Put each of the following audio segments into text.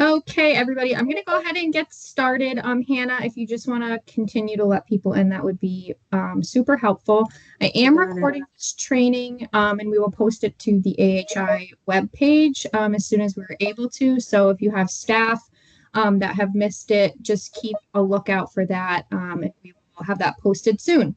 Okay, everybody, I'm going to go ahead and get started. Hannah, if you just want to continue to let people in, that would be super helpful. I am recording this training and we will post it to the AHI webpage as soon as we're able to. So if you have staff that have missed it, just keep a lookout for that and we will have that posted soon.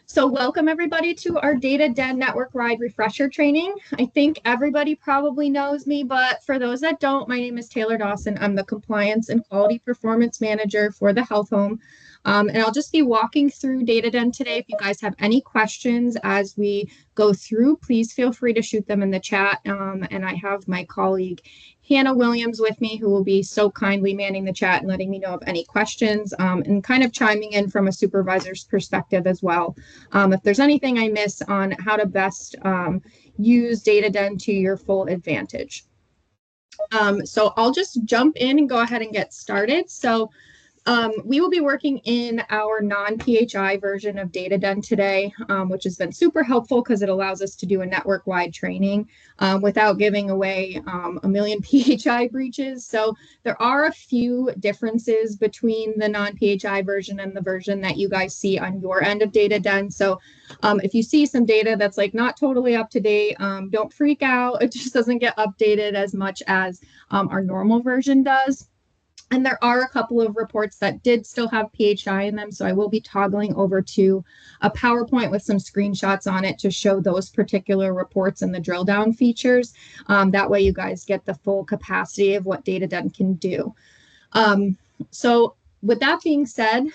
So welcome everybody to our Data Den Network Wide Refresher Training. I think everybody probably knows me, but for those that don't, my name is Taylor Dawson. I'm the Compliance and Quality Performance Manager for the Health Home. And I'll just be walking through Data Den today. If you guys have any questions as we go through, please feel free to shoot them in the chat. And I have my colleague Hannah Williams with me, who will be so kindly manning the chat and letting me know of any questions and kind of chiming in from a supervisor's perspective as well. If there's anything I miss on how to best use Data Den to your full advantage. So I'll just jump in and go ahead and get started. So we will be working in our non-PHI version of Data Den today, which has been super helpful because it allows us to do a network-wide training without giving away a million PHI breaches. So there are a few differences between the non-PHI version and the version that you guys see on your end of Data Den. So if you see some data that's like not totally up to date, don't freak out. It just doesn't get updated as much as our normal version does. And there are a couple of reports that did still have PHI in them, so I will be toggling over to a PowerPoint with some screenshots on it to show those particular reports and the drill down features. That way you guys get the full capacity of what Data Den can do. So with that being said,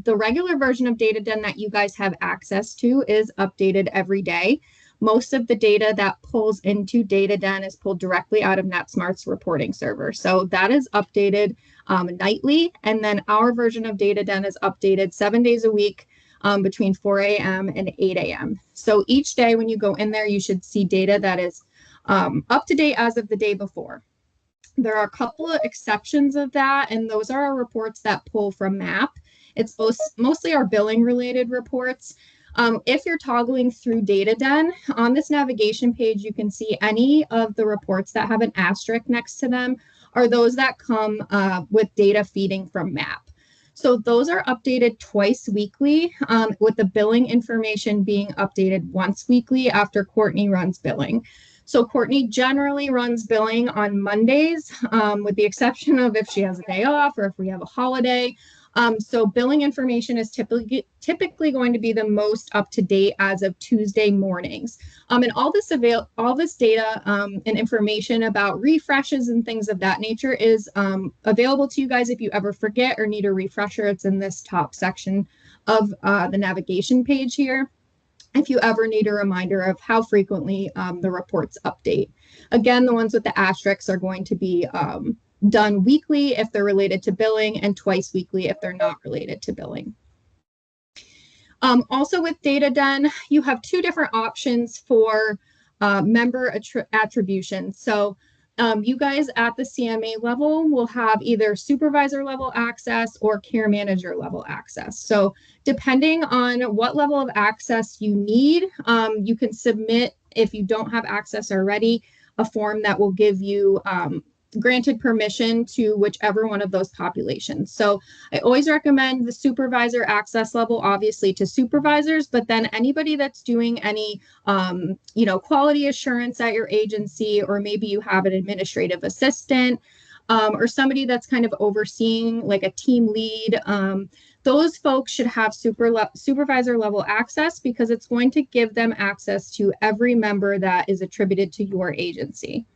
the regular version of Data Den that you guys have access to is updated every day. Most of the data that pulls into Data Den is pulled directly out of NetSmart's reporting server. So that is updated nightly. And then our version of Data Den is updated 7 days a week between 4 a.m. and 8 a.m. So each day when you go in there, you should see data that is up to date as of the day before. There are a couple of exceptions of that, and those are our reports that pull from MAP. It's mostly our billing related reports. If you're toggling through Data Den, on this navigation page, you can see any of the reports that have an asterisk next to them are those that come with data feeding from MAP. So those are updated twice weekly, with the billing information being updated once weekly after Courtney runs billing. So Courtney generally runs billing on Mondays, with the exception of if she has a day off or if we have a holiday. So billing information is typically going to be the most up to date as of Tuesday mornings. And all this data and information about refreshes and things of that nature is available to you guys if you ever forget or need a refresher. It's in this top section of the navigation page here, if you ever need a reminder of how frequently the reports update. Again, the ones with the asterisks are going to be done weekly if they're related to billing and twice weekly if they're not related to billing. Also with Data Den, you have two different options for member attribution. So you guys at the CMA level will have either supervisor level access or care manager level access. So depending on what level of access you need, you can submit, if you don't have access already, a form that will give you granted permission to whichever one of those populations. So I always recommend the supervisor access level, obviously to supervisors, but then anybody that's doing any, quality assurance at your agency, or maybe you have an administrative assistant or somebody that's kind of overseeing like a team lead, those folks should have supervisor level access because it's going to give them access to every member that is attributed to your agency.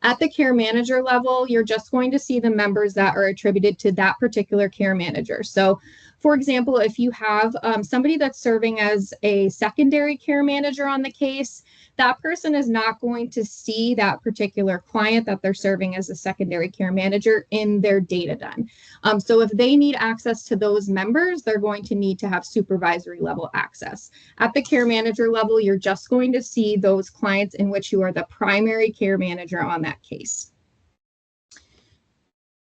At the care manager level, you're just going to see the members that are attributed to that particular care manager. So, for example, if you have somebody that's serving as a secondary care manager on the case, that person is not going to see that particular client that they're serving as a secondary care manager in their Data Den. So if they need access to those members, they're going to need to have supervisory level access. At the care manager level, you're just going to see those clients in which you are the primary care manager on that case.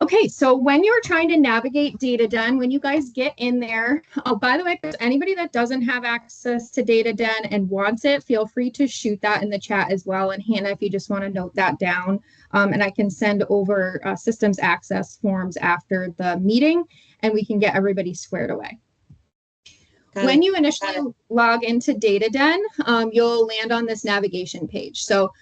Okay, so when you're trying to navigate DataDen, when you guys get in there, oh, by the way, if there's anybody that doesn't have access to DataDen and wants it, feel free to shoot that in the chat as well. And Hannah, if you just want to note that down, and I can send over systems access forms after the meeting, and we can get everybody squared away. When you initially log into DataDen, you'll land on this navigation page. So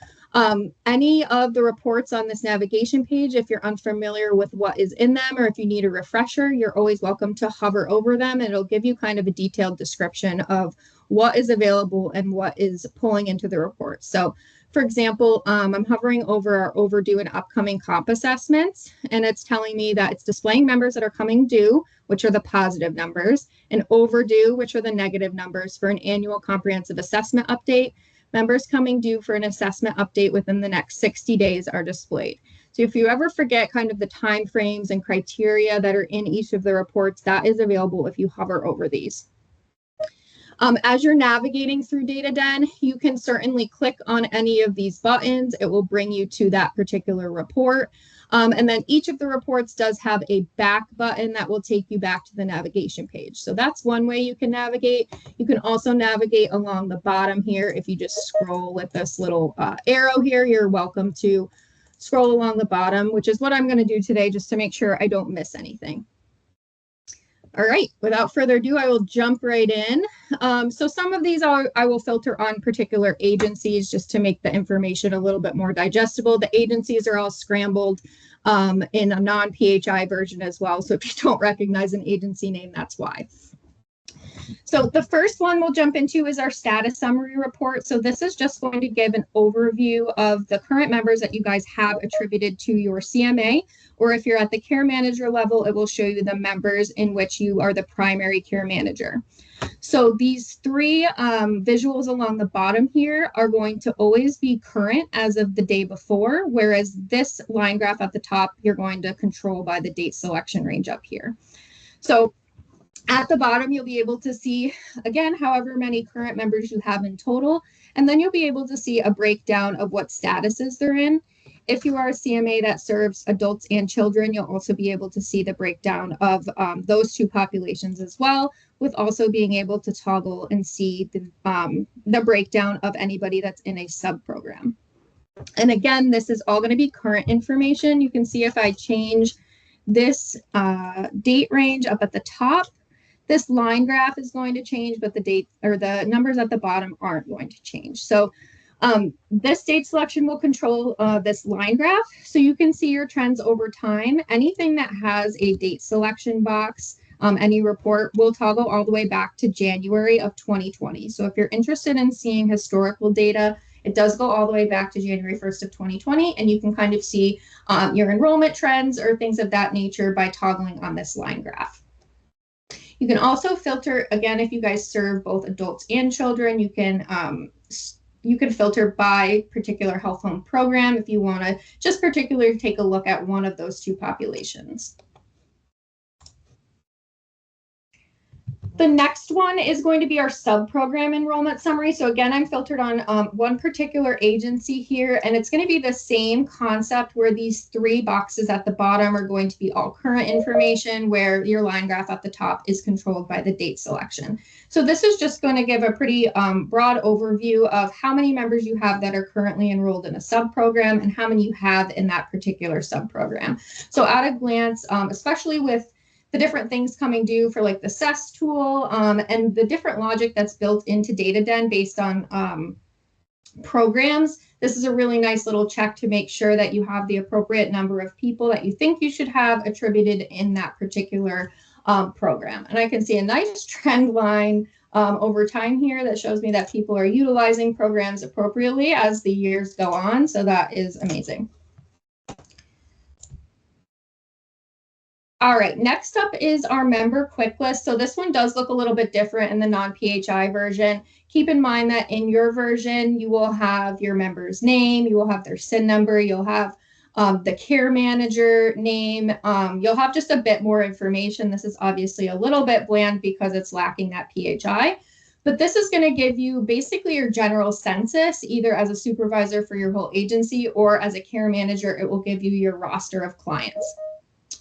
any of the reports on this navigation page, if you're unfamiliar with what is in them, or if you need a refresher, you're always welcome to hover over them, and it'll give you kind of a detailed description of what is available and what is pulling into the report. So for example, I'm hovering over our overdue and upcoming comp assessments, and it's telling me that it's displaying members that are coming due, which are the positive numbers, and overdue, which are the negative numbers for an annual comprehensive assessment update. Members coming due for an assessment update within the next 60 days are displayed. So if you ever forget kind of the time frames and criteria that are in each of the reports, that is available if you hover over these. As you're navigating through DataDen, you can certainly click on any of these buttons. It will bring you to that particular report. And then each of the reports does have a back button that will take you back to the navigation page. So that's one way you can navigate. You can also navigate along the bottom here. If you just scroll with this little arrow here, you're welcome to scroll along the bottom, which is what I'm going to do today just to make sure I don't miss anything. All right, without further ado, I will jump right in. So some of these I will filter on particular agencies just to make the information a little bit more digestible. The agencies are all scrambled in a non-PHI version as well. So if you don't recognize an agency name, that's why. So the first one we'll jump into is our status summary report. So this is just going to give an overview of the current members that you guys have attributed to your CMA, or if you're at the care manager level, it will show you the members in which you are the primary care manager. So these three visuals along the bottom here are going to always be current as of the day before, whereas this line graph at the top, you're going to control by the date selection range up here. So at the bottom, you'll be able to see, again, however many current members you have in total, and then you'll be able to see a breakdown of what statuses they're in. If you are a CMA that serves adults and children, you'll also be able to see the breakdown of those two populations as well, with also being able to toggle and see the breakdown of anybody that's in a sub-program. And again, this is all going to be current information. You can see if I change this date range up at the top, this line graph is going to change, but the date or the numbers at the bottom aren't going to change. So this date selection will control this line graph. So you can see your trends over time. Anything that has a date selection box, any report will toggle all the way back to January of 2020. So if you're interested in seeing historical data, it does go all the way back to January 1st of 2020, and you can kind of see your enrollment trends or things of that nature by toggling on this line graph. You can also filter, again, if you guys serve both adults and children, you can filter by particular health home program if you want to just particularly take a look at one of those two populations. The next one is going to be our sub-program enrollment summary. So again, I'm filtered on one particular agency here, and it's going to be the same concept where these three boxes at the bottom are going to be all current information, where your line graph at the top is controlled by the date selection. So this is just going to give a pretty broad overview of how many members you have that are currently enrolled in a sub-program and how many you have in that particular sub-program. So at a glance, especially with the different things coming due for like the CES tool and the different logic that's built into DataDen based on programs. This is a really nice little check to make sure that you have the appropriate number of people that you think you should have attributed in that particular program. And I can see a nice trend line over time here that shows me that people are utilizing programs appropriately as the years go on. So that is amazing. All right, next up is our member quick list. So this one does look a little bit different in the non-PHI version. Keep in mind that in your version, you will have your member's name, you will have their SIN number, you'll have the care manager name, you'll have just a bit more information. This is obviously a little bit bland because it's lacking that PHI. But this is going to give you basically your general census, either as a supervisor for your whole agency or as a care manager, it will give you your roster of clients.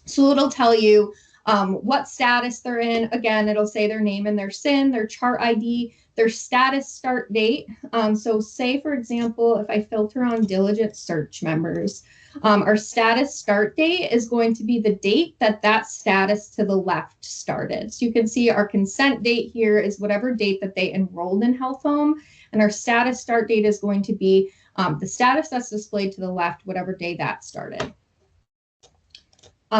So it'll tell you what status they're in. Again, it'll say their name and their SIN, their chart ID, their status start date. So say, for example, if I filter on diligent search members, our status start date is going to be the date that that status to the left started. So you can see our consent date here is whatever date that they enrolled in Health Home, and our status start date is going to be the status that's displayed to the left, whatever day that started.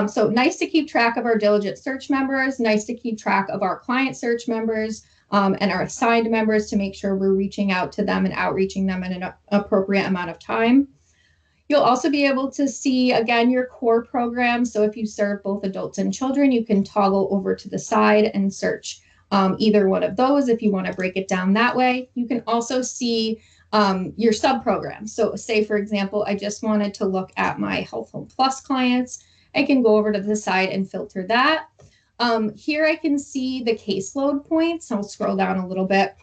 So nice to keep track of our diligent search members, nice to keep track of our client search members and our assigned members to make sure we're reaching out to them and outreaching them in an appropriate amount of time. You'll also be able to see, again, your core program. So if you serve both adults and children, you can toggle over to the side and search either one of those if you want to break it down that way. You can also see your sub-programs. So say, for example, I just wanted to look at my Health Home Plus clients. I can go over to the side and filter that. Here I can see the caseload points. I'll scroll down a little bit.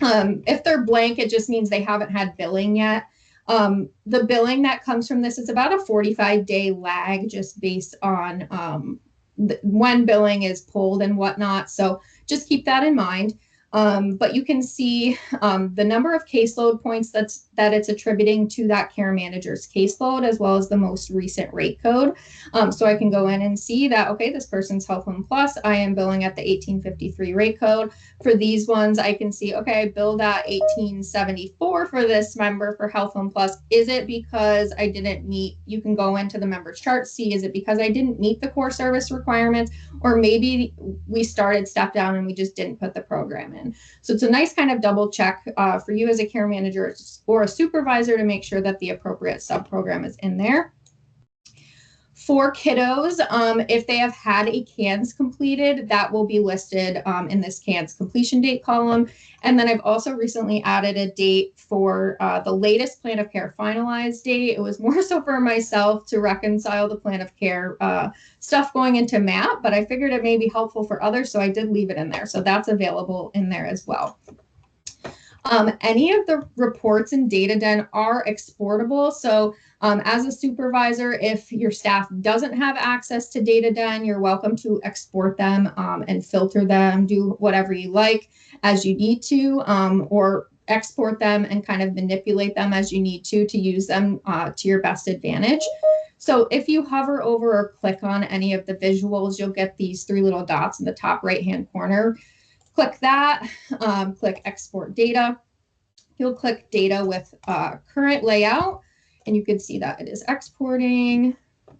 If they're blank, it just means they haven't had billing yet. The billing that comes from this is about a 45-day lag just based on when billing is pulled and whatnot. So just keep that in mind. But you can see the number of caseload points that it's attributing to that care manager's caseload, as well as the most recent rate code. So I can go in and see that, okay, this person's Health Home Plus, I am billing at the 1853 rate code. For these ones, I can see, okay, I billed at 1874 for this member for Health Home Plus. Is it because I didn't meet, you can go into the member's chart, see, is it because I didn't meet the core service requirements, or maybe we started step down and we just didn't put the program in. So it's a nice kind of double check for you as a care manager or a supervisor to make sure that the appropriate sub-program is in there. For kiddos, if they have had a CANS completed, that will be listed in this CANS completion date column. And then I've also recently added a date for the latest plan of care finalized date. It was more so for myself to reconcile the plan of care stuff going into MAP, but I figured it may be helpful for others, so I did leave it in there. So that's available in there as well. Any of the reports in DataDen are exportable. So as a supervisor, if your staff doesn't have access to DataDen, you're welcome to export them and filter them, do whatever you like as you need to, or export them and kind of manipulate them as you need to use them to your best advantage. So if you hover over or click on any of the visuals, you'll get these three little dots in the top right-hand corner. Click that, click export data. You'll click data with current layout, and you can see that it is exporting.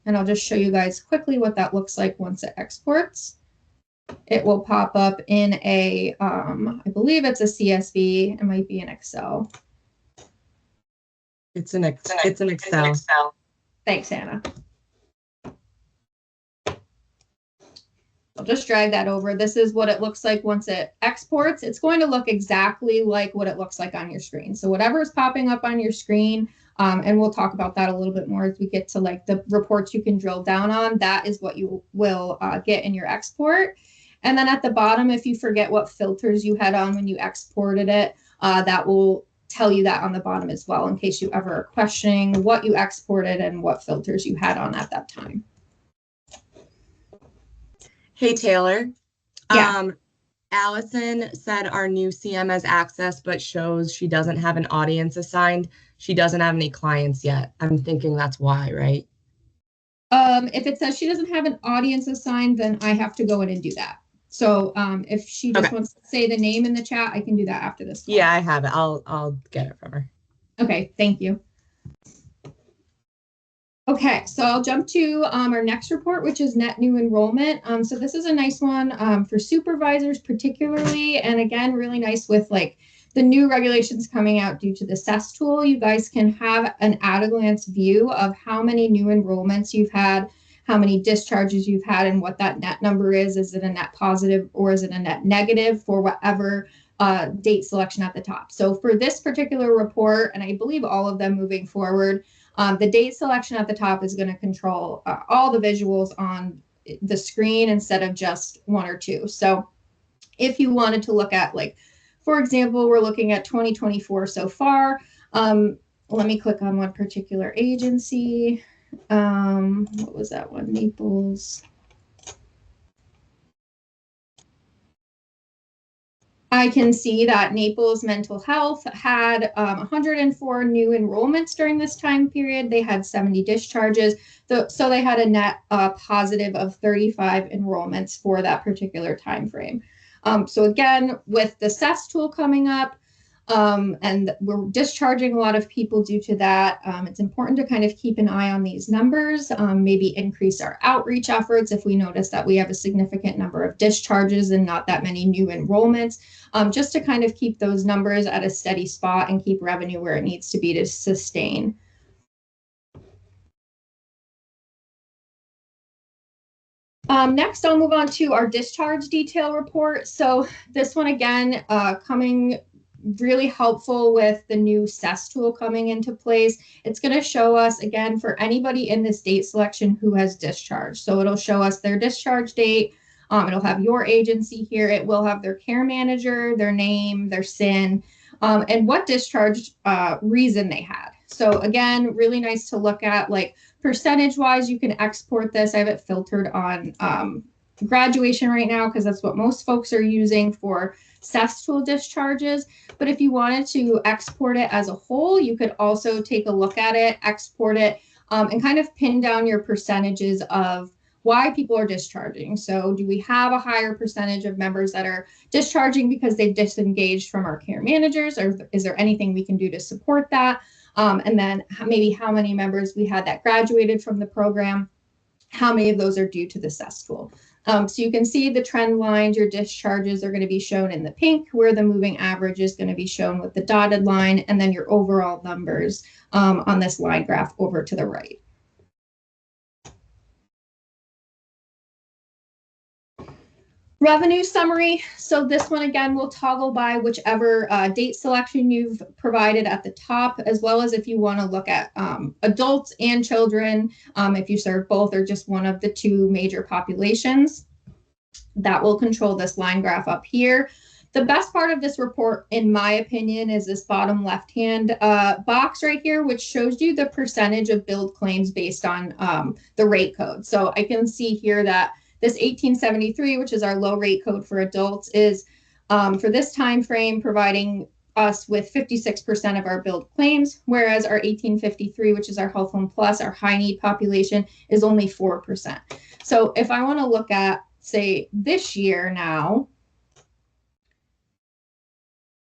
And I'll just show you guys quickly what that looks like once it exports. It will pop up in a, I believe it's a CSV. It might be an Excel. It's an Excel. Thanks, Hannah. I'll just drag that over. This is what it looks like once it exports. It's going to look exactly like what it looks like on your screen. So whatever is popping up on your screen, and we'll talk about that a little bit more as we get to like the reports you can drill down on, that is what you will get in your export. And then at the bottom, if you forget what filters you had on when you exported it, that will tell you that on the bottom as well, in case you ever are questioning what you exported and what filters you had on at that time. Hey, Taylor. Yeah. Allison said our new CM has access, but shows she doesn't have an audience assigned. She doesn't have any clients yet. I'm thinking that's why, right? If it says she doesn't have an audience assigned, then I have to go in and do that. So if she just wants to say the name in the chat, I can do that after this call. Yeah, I have it. I'll get it from her. Okay, thank you. Okay, so I'll jump to our next report, which is net new enrollment. So this is a nice one for supervisors particularly, and again, really nice with like the new regulations coming out due to the CES tool. You guys can have an at-a-glance view of how many new enrollments you've had, how many discharges you've had, and what that net number is. Is it a net positive or is it a net negative for whatever date selection at the top? So for this particular report, and I believe all of them moving forward, the date selection at the top is going to control all the visuals on the screen instead of just one or two. So if you wanted to look at, like, for example, we're looking at 2024 so far. Let me click on one particular agency. What was that one? Naples. I can see that Naples Mental Health had 104 new enrollments during this time period. They had 70 discharges. So they had a net positive of 35 enrollments for that particular time frame. So again, with the CESS tool coming up, and we're discharging a lot of people due to that. It's important to kind of keep an eye on these numbers, maybe increase our outreach efforts if we notice that we have a significant number of discharges and not that many new enrollments, just to kind of keep those numbers at a steady spot and keep revenue where it needs to be to sustain. Next, I'll move on to our discharge detail report. So this one again, coming really helpful with the new CESS tool coming into place. It's going to show us again for anybody in this date selection who has discharged. So it'll show us their discharge date. It'll have your agency here. It will have their care manager, their name, their SIN, and what discharge reason they had. So again, really nice to look at, like percentage wise, you can export this. I have it filtered on graduation right now because that's what most folks are using for CESS tool discharges. But if you wanted to export it as a whole, you could also take a look at it, export it, and kind of pin down your percentages of why people are discharging. So do we have a higher percentage of members that are discharging because they've disengaged from our care managers, or is there anything we can do to support that? And then maybe how many members we had that graduated from the program, how many of those are due to the CESS tool. So you can see the trend lines, your discharges are going to be shown in the pink, where the moving average is going to be shown with the dotted line, and then your overall numbers on this line graph over to the right. Revenue summary. So this one again will toggle by whichever date selection you've provided at the top, as well as if you want to look at adults and children, if you serve both or just one of the two major populations. That will control this line graph up here. The best part of this report, in my opinion, is this bottom left-hand box right here, which shows you the percentage of billed claims based on the rate code. So I can see here that this 1873, which is our low rate code for adults, is for this time frame providing us with 56% of our billed claims, whereas our 1853, which is our Health Home Plus, our high need population, is only 4%. So if I want to look at, say, this year now,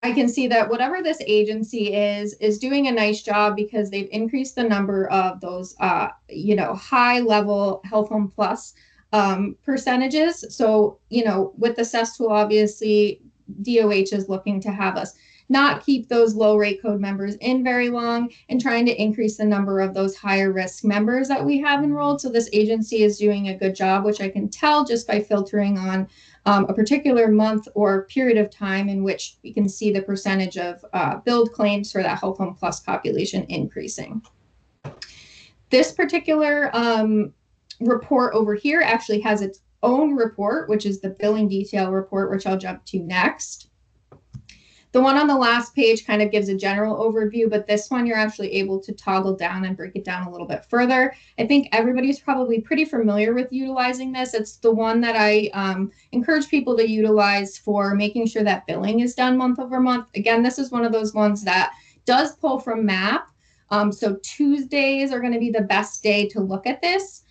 I can see that whatever this agency is doing a nice job because they've increased the number of those, high level Health Home Plus percentages. So, with the CESS tool, obviously, DOH is looking to have us not keep those low rate code members in very long and trying to increase the number of those higher risk members that we have enrolled. So this agency is doing a good job, which I can tell just by filtering on a particular month or period of time in which we can see the percentage of billed claims for that Health Home Plus population increasing. This particular report over here actually has its own report, which is the billing detail report, which I'll jump to next. The one on the last page kind of gives a general overview, but this one you're actually able to toggle down and break it down a little bit further. I think everybody's probably pretty familiar with utilizing this. It's the one that I encourage people to utilize for making sure that billing is done month over month. Again, this is one of those ones that does pull from MAP. So Tuesdays are going to be the best day to look at this.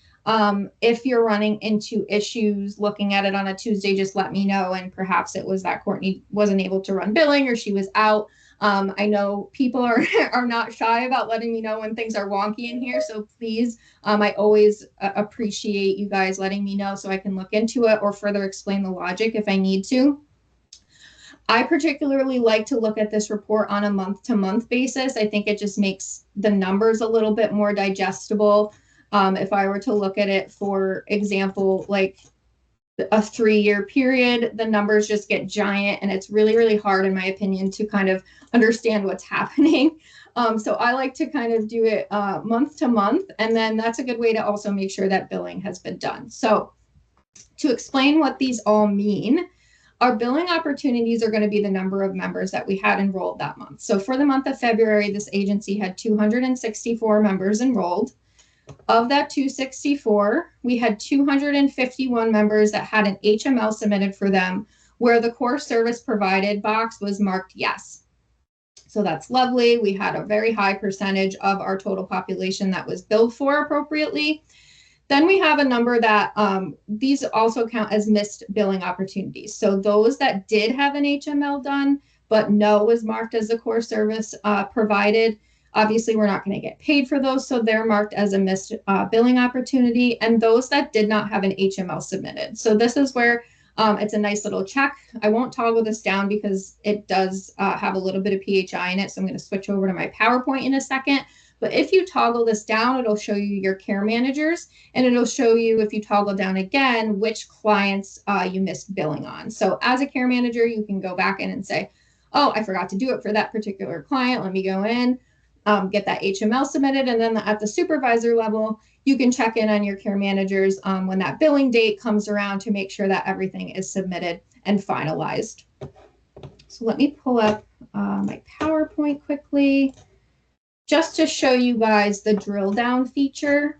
If you're running into issues looking at it on a Tuesday, just let me know. And perhaps it was that Courtney wasn't able to run billing or she was out. I know people are not shy about letting me know when things are wonky in here. So please, I always appreciate you guys letting me know so I can look into it or further explain the logic if I need to. I particularly like to look at this report on a month-to-month basis. I think it just makes the numbers a little bit more digestible. If I were to look at it, for example, like a 3-year period, the numbers just get giant and it's really, really hard, in my opinion, to kind of understand what's happening. So I like to kind of do it month to month, and then that's a good way to also make sure that billing has been done. So to explain what these all mean, our billing opportunities are going to be the number of members that we had enrolled that month. So for the month of February, this agency had 264 members enrolled. Of that 264, we had 251 members that had an HML submitted for them where the core service provided box was marked yes. So that's lovely. We had a very high percentage of our total population that was billed for appropriately. Then we have a number that these also count as missed billing opportunities. So those that did have an HML done, but no was marked as a core service provided, obviously we're not going to get paid for those. So they're marked as a missed billing opportunity. And those that did not have an HML submitted. So this is where it's a nice little check. I won't toggle this down because it does have a little bit of PHI in it. So I'm going to switch over to my PowerPoint in a second. But if you toggle this down, it'll show you your care managers, and it'll show you, if you toggle down again, which clients you missed billing on. So as a care manager, you can go back in and say, oh, I forgot to do it for that particular client. Let me go in, get that HML submitted. And then at the supervisor level, you can check in on your care managers when that billing date comes around to make sure that everything is submitted and finalized. So let me pull up my PowerPoint quickly, just to show you guys the drill down feature.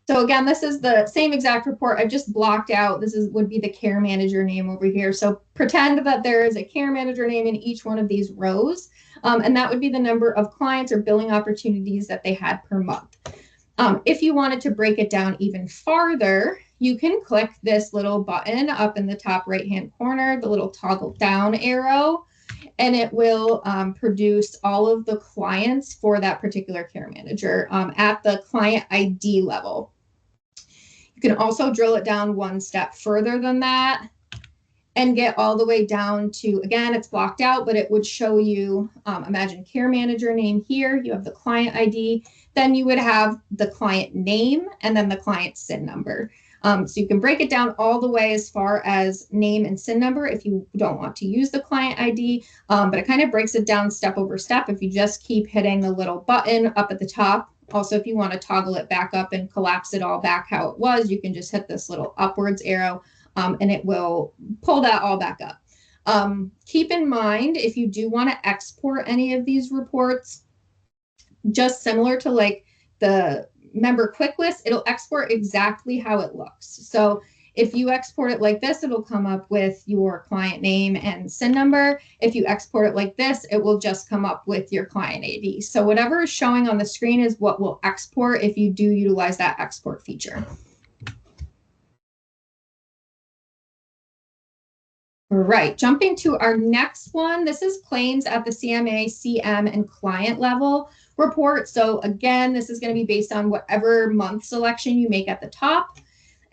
So again, this is the same exact report. I've just blocked out. This would be the care manager name over here. So pretend that there is a care manager name in each one of these rows. And that would be the number of clients or billing opportunities that they had per month. If you wanted to break it down even farther, you can click this little button up in the top right-hand corner, the little toggle down arrow, and it will produce all of the clients for that particular care manager at the client ID level. You can also drill it down one step further than that and get all the way down to, again, it's blocked out, but it would show you, imagine care manager name here, you have the client ID, then you would have the client name and then the client SIN number. So you can break it down all the way as far as name and SIN number if you don't want to use the client ID, but it kind of breaks it down step over step if you just keep hitting the little button up at the top. Also, if you want to toggle it back up and collapse it all back how it was, you can just hit this little upwards arrow and it will pull that all back up. Keep in mind, if you do want to export any of these reports, just similar to like the member quick list, it'll export exactly how it looks. So if you export it like this, it'll come up with your client name and SIN number. If you export it like this, it will just come up with your client ID. So whatever is showing on the screen is what will export if you do utilize that export feature. All right, jumping to our next one. This is claims at the CMA, CM, and client level report. So again, this is going to be based on whatever month selection you make at the top.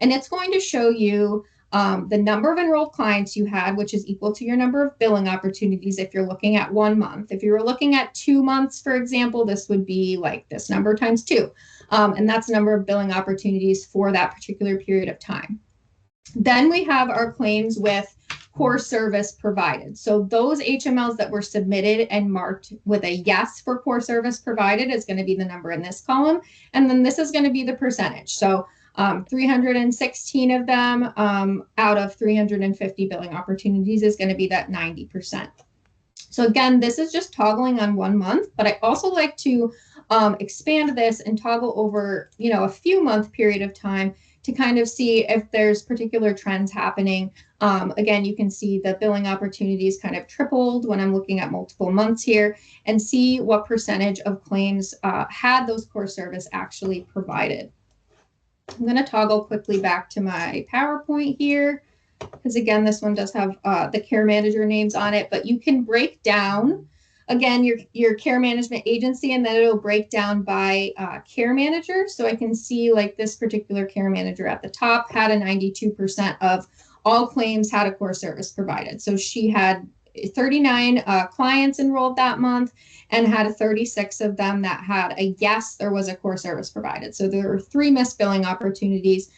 And it's going to show you the number of enrolled clients you had, which is equal to your number of billing opportunities if you're looking at 1 month. If you were looking at 2 months, for example, this would be like this number times 2. And that's the number of billing opportunities for that particular period of time. Then we have our claims with core service provided. So those HMLs that were submitted and marked with a yes for core service provided is going to be the number in this column. And then this is going to be the percentage. So 316 of them out of 350 billing opportunities is going to be that 90%. So again, this is just toggling on 1 month, but I also like to expand this and toggle over, a few month period of time to kind of see if there's particular trends happening. Again, you can see the billing opportunities kind of tripled when I'm looking at multiple months here and see what percentage of claims had those core service actually provided. I'm going to toggle quickly back to my PowerPoint here, because again, this one does have the care manager names on it, but you can break down, again, your care management agency, and then it'll break down by care manager. So I can see like this particular care manager at the top had a 92% of all claims had a core service provided. So she had 39 clients enrolled that month and had 36 of them that had a yes, there was a core service provided. So there were 3 missed billing opportunities.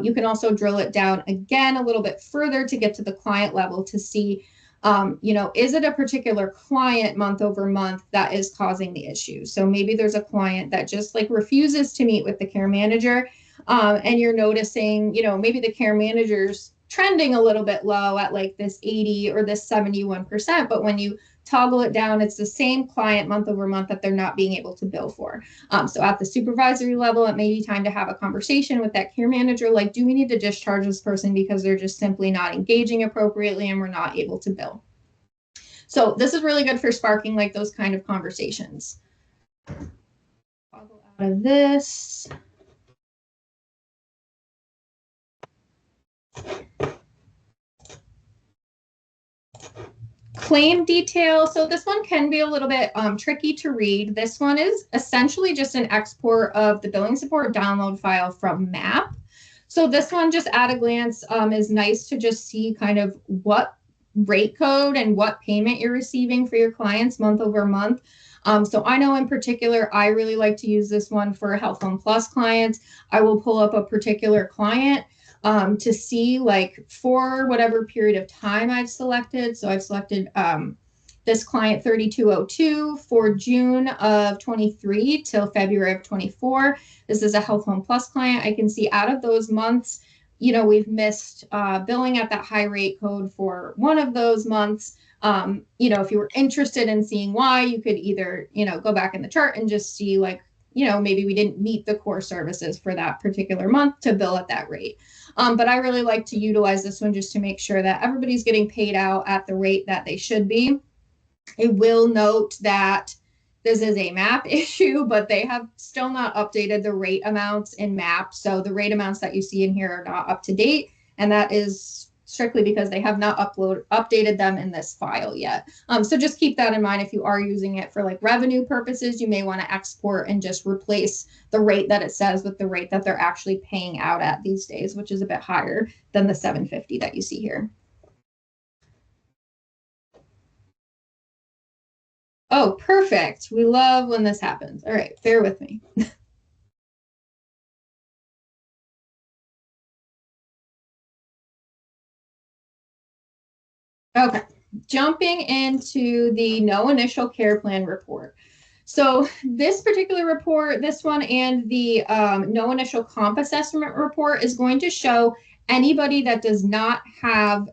You can also drill it down again a little bit further to get to the client level to see, is it a particular client month over month that is causing the issue? So maybe there's a client that just like refuses to meet with the care manager, and you're noticing, maybe the care manager's trending a little bit low at like this 80 or this 71%. But when you toggle it down. It's the same client month over month that they're not being able to bill for. So at the supervisory level, it may be time to have a conversation with that care manager, like, do we need to discharge this person because they're just simply not engaging appropriately and we're not able to bill? So this is really good for sparking like those kind of conversations. Toggle out of this. Claim detail. So this one can be a little bit tricky to read. This one is essentially just an export of the billing support download file from MAP. So this one, just at a glance, is nice to just see kind of what rate code and what payment you're receiving for your clients month over month. So I know in particular, I really like to use this one for Health One Plus clients. I will pull up a particular client to see like for whatever period of time I've selected. So I've selected this client 3202 for June of 23 till February of 24. This is a Health One Plus client. I can see out of those months, you know, we've missed billing at that high rate code for one of those months. You know, if you were interested in seeing why, you could either, you know, go back in the chart and just see like, you know, maybe we didn't meet the core services for that particular month to bill at that rate. But I really like to utilize this one just to make sure that everybody's getting paid out at the rate that they should be. I will note that this is a MAP issue, but they have still not updated the rate amounts in MAP. So the rate amounts that you see in here are not up to date. And that is strictly because they have not updated them in this file yet. So just keep that in mind. If you are using it for like revenue purposes, you may want to export and just replace the rate that it says with the rate that they're actually paying out at these days, which is a bit higher than the $750 that you see here. Oh, perfect. We love when this happens. All right, bear with me. Okay, jumping into the no initial care plan report. So this particular report, this one and the no initial comp assessment report is going to show anybody that does not have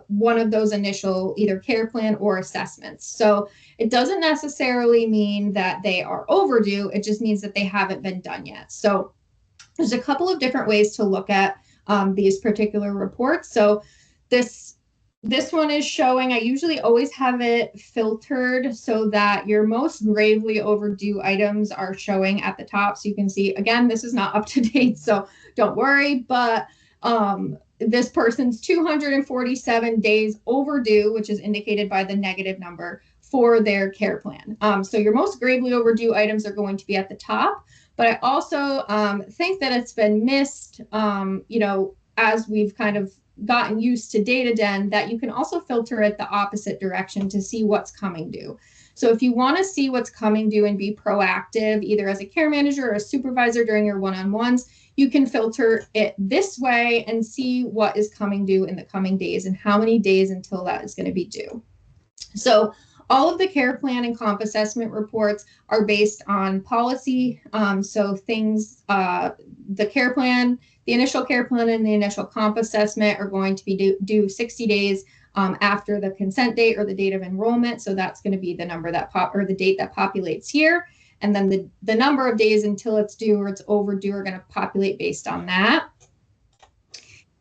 one of those initial either care plan or assessments. So it doesn't necessarily mean that they are overdue. It just means that they haven't been done yet. So there's a couple of different ways to look at these particular reports. So this one is showing, I usually always have it filtered so that your most gravely overdue items are showing at the top. So you can see, again, this is not up to date, so don't worry, but this person's 247 days overdue, which is indicated by the negative number for their care plan. So your most gravely overdue items are going to be at the top, but I also think that it's been missed, you know, as we've kind of gotten used to DataDen, that you can also filter it the opposite direction to see what's coming due. So if you want to see what's coming due and be proactive, either as a care manager or a supervisor during your one-on-ones, you can filter it this way and see what is coming due in the coming days and how many days until that is going to be due. So all of the care plan and comp assessment reports are based on policy. So things, the care plan, the initial care plan and the initial comp assessment are going to be due 60 days after the consent date or the date of enrollment. So that's going to be the number that the date that populates here. And then the number of days until it's due or it's overdue are going to populate based on that.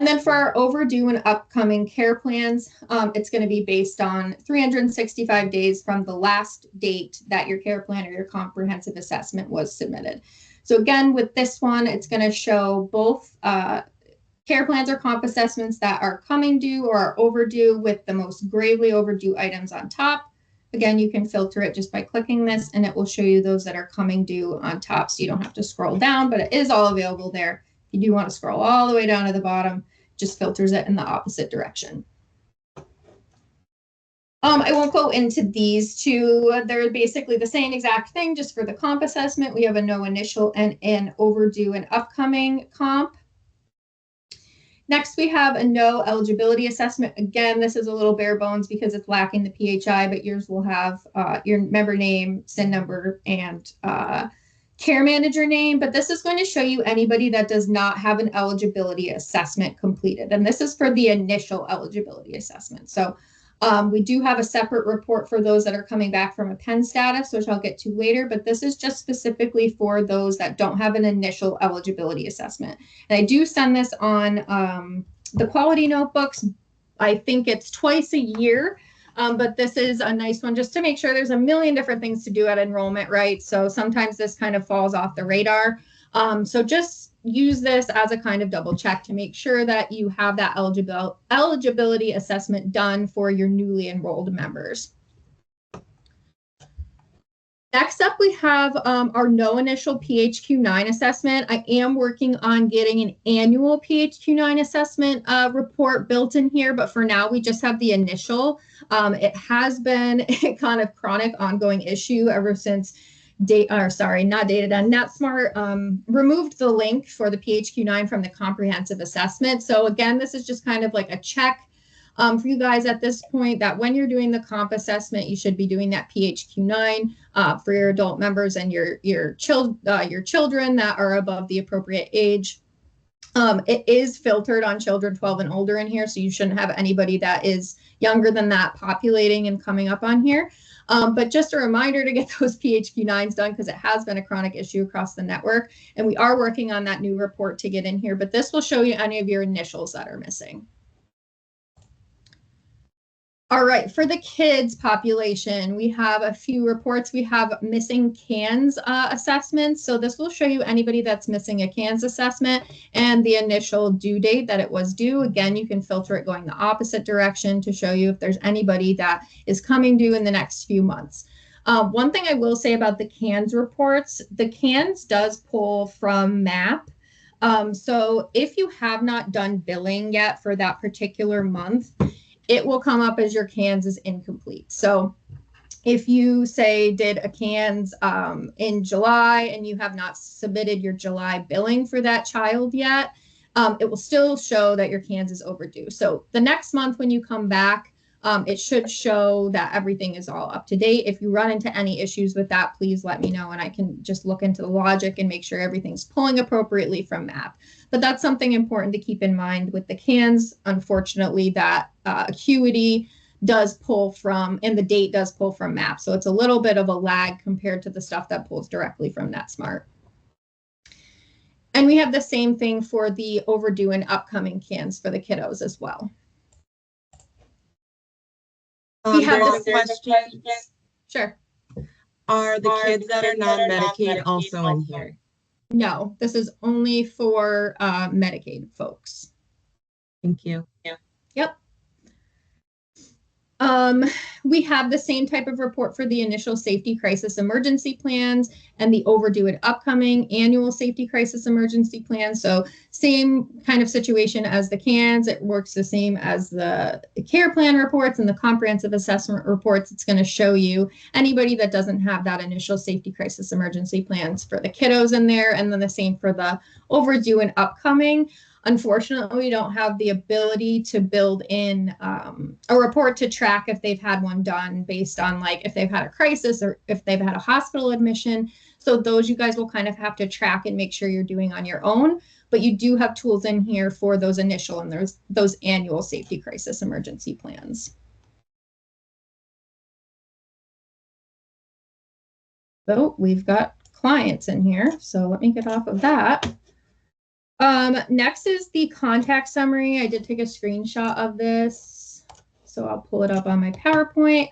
And then for our overdue and upcoming care plans, it's going to be based on 365 days from the last date that your care plan or your comprehensive assessment was submitted. So again, with this one, it's going to show both care plans or comp assessments that are coming due or are overdue with the most gravely overdue items on top. Again, you can filter it just by clicking this and it will show you those that are coming due on top. So you don't have to scroll down, but it is all available there. If you do want to scroll all the way down to the bottom, just filters it in the opposite direction. I won't go into these two. They're basically the same exact thing, just for the comp assessment. We have a no initial and an overdue and upcoming comp. Next, we have a no eligibility assessment. Again, this is a little bare bones because it's lacking the PHI, but yours will have your member name, SIN number, and care manager name. But this is going to show you anybody that does not have an eligibility assessment completed. And this is for the initial eligibility assessment. So We do have a separate report for those that are coming back from a Penn status, which I'll get to later, but this is just specifically for those that don't have an initial eligibility assessment. And I do send this on the quality notebooks. I think it's twice a year, but this is a nice one just to make sure. There's a million different things to do at enrollment, right? So sometimes this kind of falls off the radar. So just use this as a kind of double check to make sure that you have that eligibility assessment done for your newly enrolled members. Next up, we have our no initial PHQ-9 assessment. I am working on getting an annual PHQ-9 assessment report built in here, but for now, we just have the initial. It has been a kind of chronic ongoing issue ever since NetSmart removed the link for the PHQ-9 from the comprehensive assessment. So again, this is just kind of like a check for you guys at this point that when you're doing the comp assessment, you should be doing that PHQ-9 for your adult members and your children that are above the appropriate age. It is filtered on children 12 and older in here, so you shouldn't have anybody that is younger than that populating and coming up on here. But just a reminder to get those PHQ-9s done because it has been a chronic issue across the network. And we are working on that new report to get in here, but this will show you any of your initials that are missing. All right, for the kids population, we have a few reports. We have missing CANS assessments. So this will show you anybody that's missing a CANS assessment and the initial due date that it was due. Again, you can filter it going the opposite direction to show you if there's anybody that is coming due in the next few months. One thing I will say about the CANS reports, the CANS does pull from MAP. So if you have not done billing yet for that particular month, it will come up as your CANS is incomplete. So if you say did a CANS in July and you have not submitted your July billing for that child yet, it will still show that your CANS is overdue. So the next month when you come back, it should show that everything is all up to date. If you run into any issues with that, please let me know and I can just look into the logic and make sure everything's pulling appropriately from MAP. But that's something important to keep in mind with the CANS. Unfortunately, that acuity does pull from, and the date does pull from MAP. So it's a little bit of a lag compared to the stuff that pulls directly from NetSmart. And we have the same thing for the overdue and upcoming CANS for the kiddos as well. We have the questions. Sure. Are the kids that are non-Medicaid also in here? No, this is only for Medicaid folks. Thank you. Yep. We have the same type of report for the initial safety crisis emergency plans and the overdue and upcoming annual safety crisis emergency plan. So same kind of situation as the CANS. It works the same as the care plan reports and the comprehensive assessment reports. It's going to show you anybody that doesn't have that initial safety crisis emergency plans for the kiddos in there, and then the same for the overdue and upcoming. Unfortunately, we don't have the ability to build in a report to track if they've had one done based on like if they've had a crisis or if they've had a hospital admission. So those you guys will kind of have to track and make sure you're doing on your own. But you do have tools in here for those initial and those annual safety crisis emergency plans. So we've got clients in here. So let me get off of that. Next is the contact summary. I did take a screenshot of this, so I'll pull it up on my PowerPoint.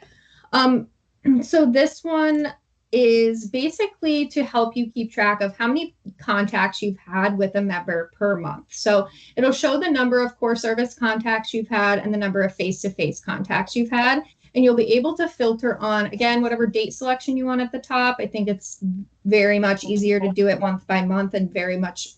So this one is basically to help you keep track of how many contacts you've had with a member per month. So it'll show the number of core service contacts you've had and the number of face-to-face contacts you've had. And you'll be able to filter on, again, whatever date selection you want at the top. I think it's very much easier to do it month by month and very much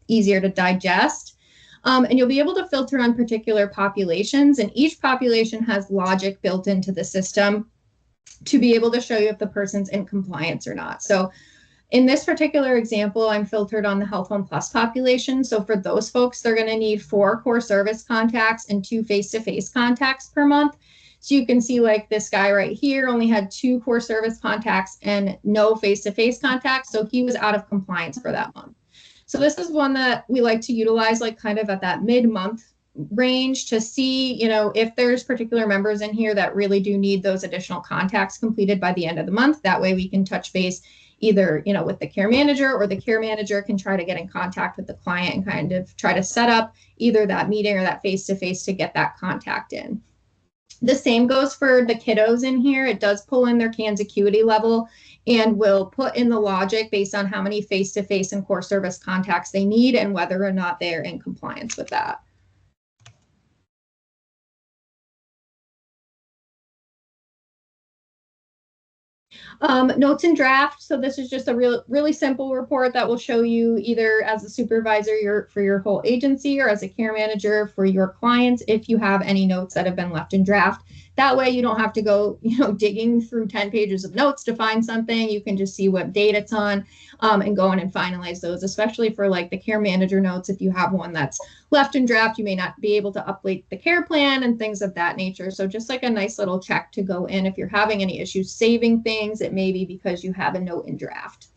easier to digest. And you'll be able to filter on particular populations, and each population has logic built into the system to be able to show you if the person's in compliance or not. So in this particular example, I'm filtered on the Health Home Plus population. So for those folks, they're going to need 4 core service contacts and 2 face-to-face contacts per month. So you can see like this guy right here only had 2 core service contacts and no face-to-face contacts. So he was out of compliance for that month. So this is one that we like to utilize like kind of at that mid-month range to see, you know, if there's particular members in here that really do need those additional contacts completed by the end of the month. That way we can touch base either, you know, with the care manager, or the care manager can try to get in contact with the client and kind of try to set up either that meeting or that face-to-face to get that contact in. The same goes for the kiddos in here. It does pull in their CANS acuity level and will put in the logic based on how many face-to-face and core service contacts they need and whether or not they're in compliance with that. Notes and draft. So this is just a really simple report that will show you either as a supervisor for your whole agency, or as a care manager for your clients, if you have any notes that have been left in draft. That way you don't have to go, you know, digging through 10 pages of notes to find something. You can just see what date it's on and go in and finalize those, especially for like the care manager notes. If you have one that's left in draft, you may not be able to update the care plan and things of that nature. So just like a nice little check to go in. If you're having any issues saving things, it may be because you have a note in draft.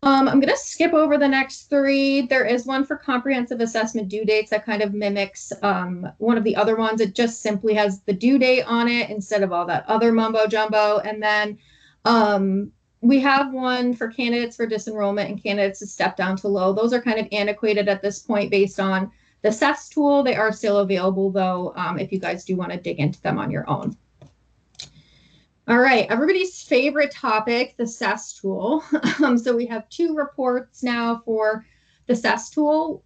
I'm going to skip over the next three. There is one for comprehensive assessment due dates that kind of mimics one of the other ones. It just simply has the due date on it instead of all that other mumbo jumbo. And then we have one for candidates for disenrollment and candidates to step down to low. Those are kind of antiquated at this point based on the CES tool. They are still available though, if you guys do want to dig into them on your own. All right, everybody's favorite topic, the CES tool. So we have two reports now for the CES tool.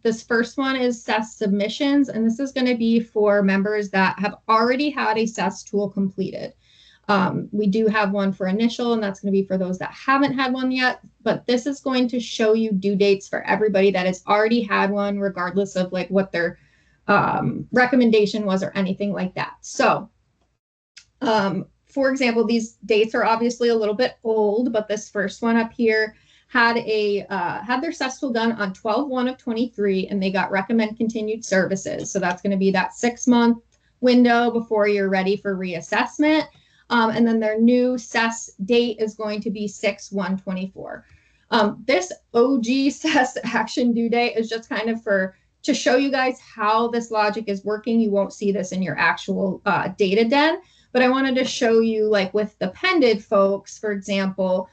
This first one is CES submissions, and this is going to be for members that have already had a CES tool completed. We do have one for initial, and that's going to be for those that haven't had one yet. But this is going to show you due dates for everybody that has already had one, regardless of like what their recommendation was or anything like that. So for example, these dates are obviously a little bit old, but this first one up here had their CES tool done on 12/1/23, and they got recommend continued services. So that's going to be that 6-month window before you're ready for reassessment. And then their new CES date is going to be 6/1/24. This OG CES action due date is just kind of to show you guys how this logic is working. You won't see this in your actual data den. But I wanted to show you, like with the pended folks, for example,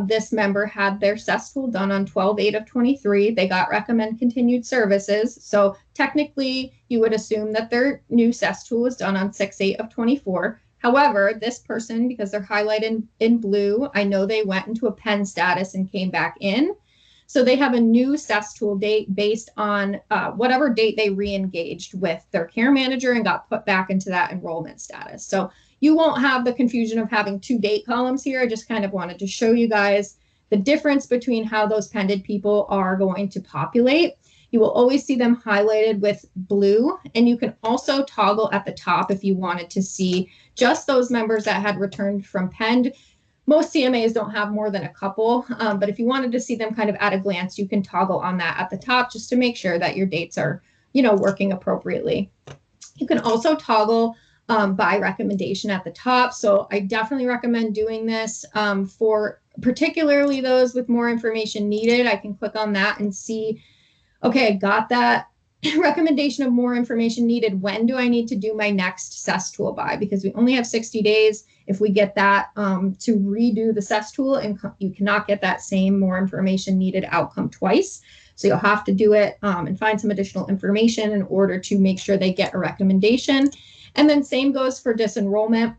this member had their CES tool done on 12/8/23. They got recommend continued services. So technically, you would assume that their new CES tool was done on 6/8/24. However, this person, because they're highlighted in blue, I know they went into a pen status and came back in. So they have a new CES tool date based on whatever date they re-engaged with their care manager and got put back into that enrollment status. So you won't have the confusion of having two date columns here. I just kind of wanted to show you guys the difference between how those pended people are going to populate. You will always see them highlighted with blue, and you can also toggle at the top if you wanted to see just those members that had returned from penned. Most CMAs don't have more than a couple, but if you wanted to see them kind of at a glance, you can toggle on that at the top just to make sure that your dates are, you know, working appropriately. You can also toggle by recommendation at the top. So I definitely recommend doing this for particularly those with more information needed. I can click on that and see, okay, I got that recommendation of more information needed. When do I need to do my next CES tool by? Because we only have 60 days. If we get that to redo the CES tool, and you cannot get that same more information needed outcome twice. So you'll have to do it and find some additional information in order to make sure they get a recommendation. And then same goes for disenrollment.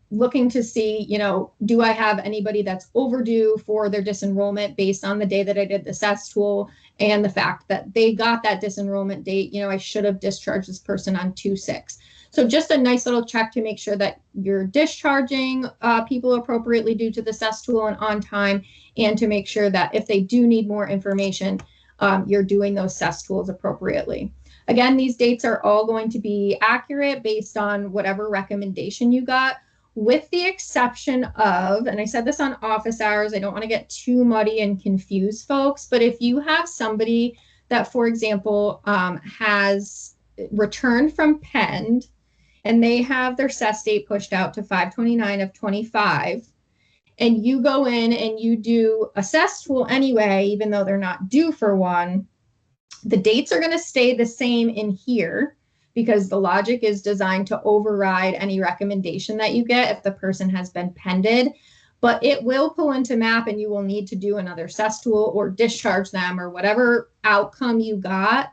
Looking to see, you know, do I have anybody that's overdue for their disenrollment based on the day that I did the CES tool and the fact that they got that disenrollment date. You know, I should have discharged this person on 2/6. So just a nice little check to make sure that you're discharging people appropriately due to the CES tool and on time, and to make sure that if they do need more information, you're doing those CES tools appropriately. Again, these dates are all going to be accurate based on whatever recommendation you got, with the exception of, and I said this on office hours, I don't want to get too muddy and confuse folks, but if you have somebody that, for example, has returned from penned and they have their CES date pushed out to 5/29/25, and you go in and you do a CES tool anyway, even though they're not due for one, The dates are going to stay the same in here because the logic is designed to override any recommendation that you get if the person has been pended. But it will pull into MAP and you will need to do another CES tool or discharge them or whatever outcome you got.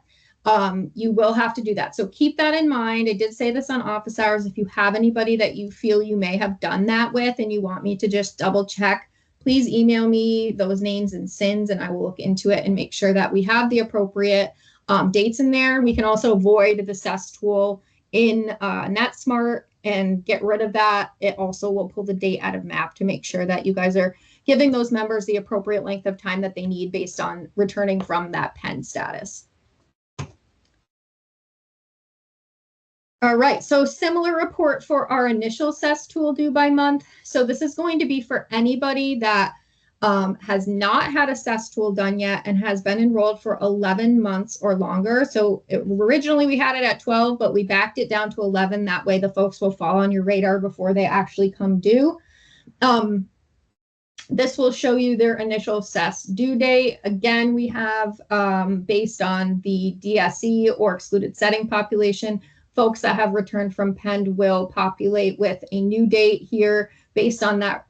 You will have to do that. So keep that in mind. I did say this on office hours. If you have anybody that you feel you may have done that with and you want me to just double check, please email me those names and SINs and I will look into it and make sure that we have the appropriate dates in there. We can also void the CES tool in NetSmart and get rid of that. It also will pull the date out of MAP to make sure that you guys are giving those members the appropriate length of time that they need based on returning from that pen status. All right, so similar report for our initial CES tool due by month. So this is going to be for anybody that has not had a CES tool done yet and has been enrolled for 11 months or longer. So originally we had it at 12, but we backed it down to 11. That way the folks will fall on your radar before they actually come due. This will show you their initial CES due date. Again, we have based on the DSE or excluded setting population, folks that have returned from PEND will populate with a new date here based on that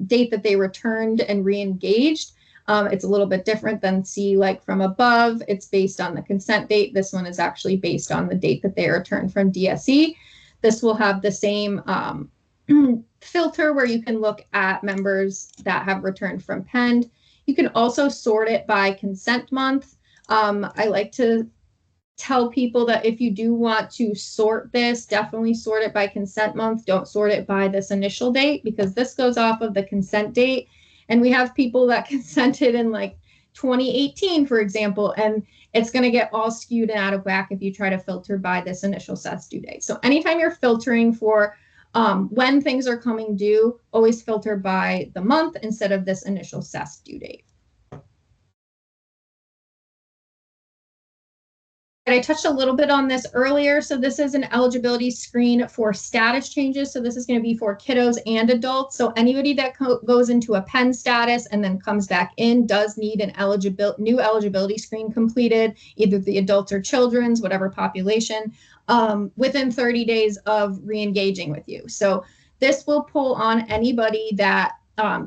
date that they returned and re-engaged. It's a little bit different than see like from above. It's based on the consent date. This one is actually based on the date that they returned from DSE. This will have the same filter where you can look at members that have returned from PEND. You can also sort it by consent month. I like to tell people that if you do want to sort this, definitely sort it by consent month. Don't sort it by this initial date because this goes off of the consent date. And we have people that consented in like 2018, for example, and it's going to get all skewed and out of whack if you try to filter by this initial CES due date. So anytime you're filtering for when things are coming due, always filter by the month instead of this initial CES due date. I touched a little bit on this earlier. So this is an eligibility screen for status changes. So this is going to be for kiddos and adults. So anybody that goes into a PEN status and then comes back in does need an new eligibility screen completed, either the adults or children's, whatever population, within 30 days of re-engaging with you. So this will pull on anybody that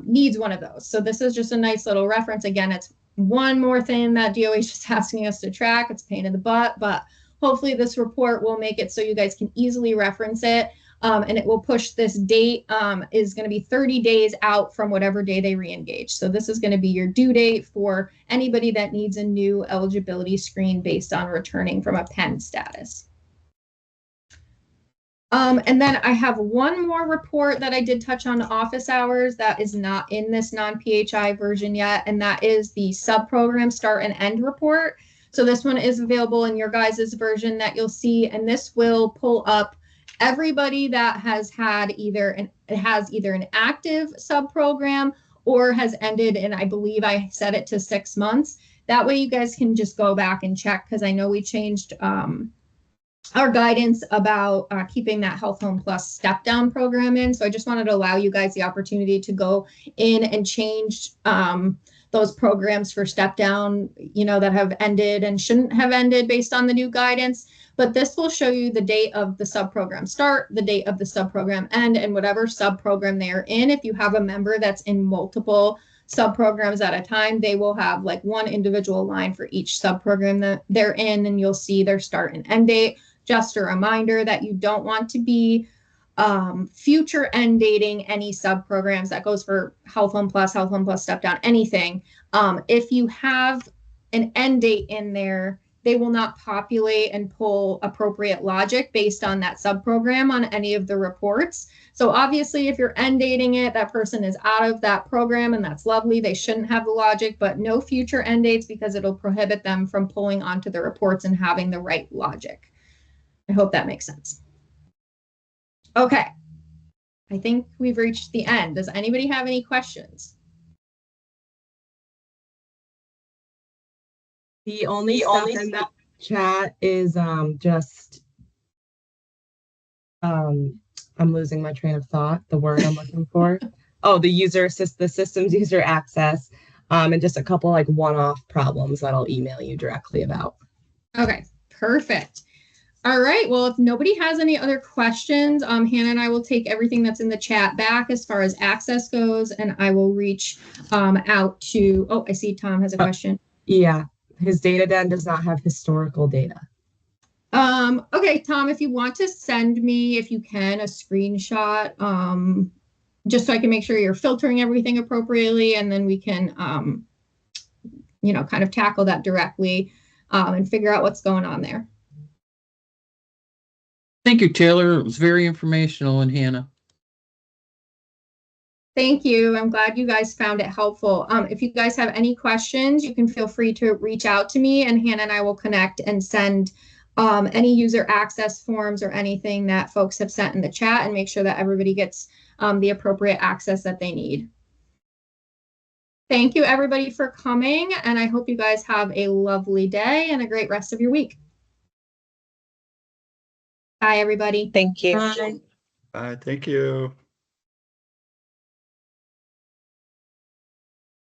needs one of those. So this is just a nice little reference. Again, it's one more thing that DOH is asking us to track. It's a pain in the butt, but hopefully this report will make it so you guys can easily reference it. And it will push this date is going to be 30 days out from whatever day they re-engage. So this is going to be your due date for anybody that needs a new eligibility screen based on returning from a PEN status. And then I have one more report that I did touch on office hours that is not in this non-PHI version yet, and that is the sub-program start and end report. So this one is available in your guys' version that you'll see, and this will pull up everybody that has had either an active sub-program or has ended, and I believe I set it to 6 months. That way you guys can just go back and check, because I know we changed our guidance about keeping that Health Home Plus step down program in. So I just wanted to allow you guys the opportunity to go in and change those programs for step down, that have ended and shouldn't have ended based on the new guidance. But this will show you the date of the sub-program start, the date of the sub-program end, and whatever sub-program they're in. If you have a member that's in multiple sub-programs at a time, they will have like one individual line for each sub-program that they're in, and you'll see their start and end date. Just a reminder that you don't want to be future end dating any sub-programs. That goes for Health Home Plus Step Down, anything. If you have an end date in there, they will not populate and pull appropriate logic based on that sub-program on any of the reports. So obviously, if you're end dating it, that person is out of that program, and that's lovely. They shouldn't have the logic, but no future end dates because it'll prohibit them from pulling onto the reports and having the right logic. I hope that makes sense. Okay, I think we've reached the end. Does anybody have any questions? The only stuff in the chat is just I'm losing my train of thought, the word I'm looking for. Oh, the systems user access, and just a couple like one-off problems that I'll email you directly about. Okay, perfect. All right. Well, if nobody has any other questions, Hannah and I will take everything that's in the chat back as far as access goes, and I will reach out to, oh, I see Tom has a question. Yeah, his data den does not have historical data. Okay, Tom, if you want to send me, if you can, a screenshot, just so I can make sure you're filtering everything appropriately, and then we can, kind of tackle that directly and figure out what's going on there. Thank you, Taylor. It was very informational, and Hannah. Thank you. I'm glad you guys found it helpful. If you guys have any questions, you can feel free to reach out to me, and Hannah and I will connect and send any user access forms or anything that folks have sent in the chat and make sure that everybody gets the appropriate access that they need. Thank you, everybody, for coming, and I hope you guys have a lovely day and a great rest of your week. Bye, everybody. Thank you. Bye. Thank you.